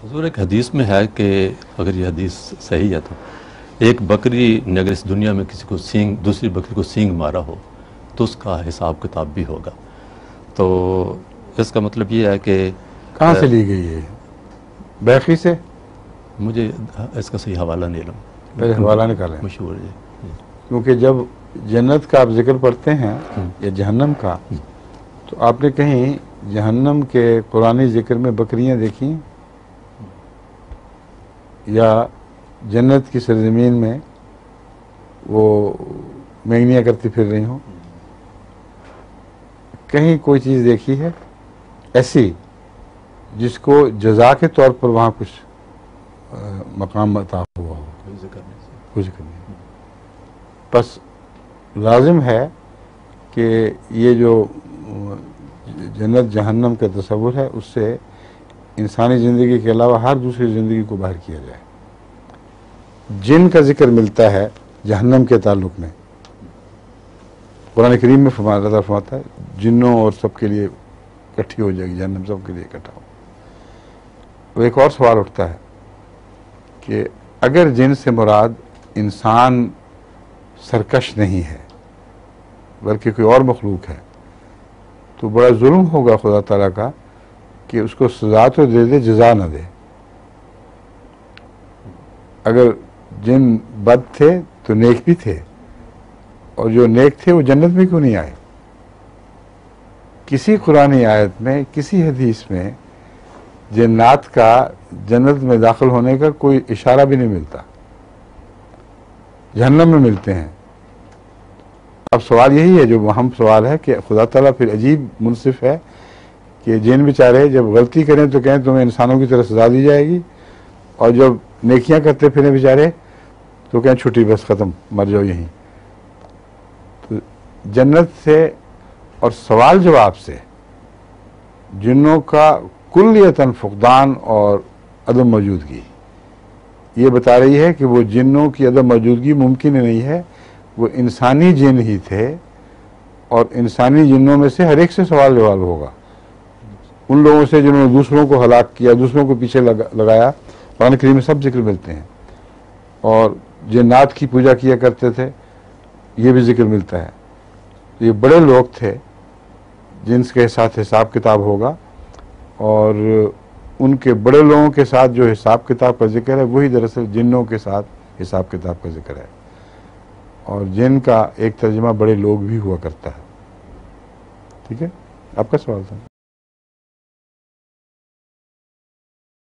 حضور ایک حدیث میں ہے کہ اگر یہ حدیث صحیح ہے تو ایک بکری نے اگر اس دنیا میں کسی کو سینگ دوسری بکری کو سینگ مارا ہو تو اس کا حساب کتاب بھی ہوگا. تو اس کا مطلب یہ ہے کہ کہاں سے لی گئی ہے؟ بیقی سے؟ مجھے اس کا صحیح حوالہ نہیں لوں. پہلے حوالہ نکالیں. مشہور ہے کیونکہ جب جنت کا آپ ذکر پڑھتے ہیں یا جہنم کا، تو آپ نے کہیں جہنم کے قرآنی ذکر میں بکریاں دیکھیں یا جنت کی سرزمین میں وہ مینگنیاں کرتی پھر رہی ہوں؟ کہیں کوئی چیز دیکھی ہے ایسی جس کو جزا کے طور پر وہاں کچھ مقام عطا ہوا ہو؟ کوئی ذکر نہیں. بس لازم ہے کہ یہ جو جنت جہنم کا تصور ہے اس سے انسانی زندگی کے علاوہ ہر دوسری زندگی کو باہر کیا جائے. جن کا ذکر ملتا ہے جہنم کے تعلق میں، قرآن کریم میں اللہ تعالیٰ فرماتا ہے جنوں اور سب کے لیے اکٹھی ہو جائے گی جہنم، سب کے لیے اکٹھا ہو. تو ایک اور سوال اٹھتا ہے کہ اگر جن سے مراد انسان سرکش نہیں ہے بلکہ کوئی اور مخلوق ہے تو بڑا ظلم ہوگا خدا تعالیٰ کا کہ اس کو سزا تو دے دے، جزا نہ دے. اگر جن بد تھے تو نیک بھی تھے، اور جو نیک تھے وہ جنت میں کیوں نہیں آئے؟ کسی قرآنی آیت میں، کسی حدیث میں جنات کا جنت میں داخل ہونے کا کوئی اشارہ بھی نہیں ملتا. جہنم میں ملتے ہیں. اب سوال یہی ہے جو اہم سوال ہے کہ خدا تعالیٰ پھر عجیب منصف ہے کہ جن بیچارے جب غلطی کریں تو کہیں تمہیں انسانوں کی طرح سزا دی جائے گی، اور جب نیکیاں کرتے پھریں بیچارے تو کہیں چھٹی بس ختم، مر جاؤ یہیں. تو جنت سے اور سوال جواب سے جنوں کا کلیتاً فقدان اور عدم موجودگی یہ بتا رہی ہے کہ وہ جنوں کی عدم موجودگی ممکن ہی نہیں ہے. وہ انسانی جن ہی تھے، اور انسانی جنوں میں سے ہر ایک سے سوال جواب ہوگا. ان لوگوں سے جنہوں نے دوسروں کو ہلاک کیا، دوسروں کو پیچھے لگایا، قرآن کریم میں سب ذکر ملتے ہیں. اور جنات کی پوجا کیا کرتے تھے، یہ بھی ذکر ملتا ہے. یہ بڑے لوگ تھے جن کے ساتھ حساب کتاب ہوگا، اور ان کے بڑے لوگوں کے ساتھ جو حساب کتاب کا ذکر ہے وہی دراصل جنوں کے ساتھ حساب کتاب کا ذکر ہے. اور جن کا ایک ترجمہ بڑے لوگ بھی ہوا کرتا ہے. ٹھیک ہے، آپ کا سوال تھا.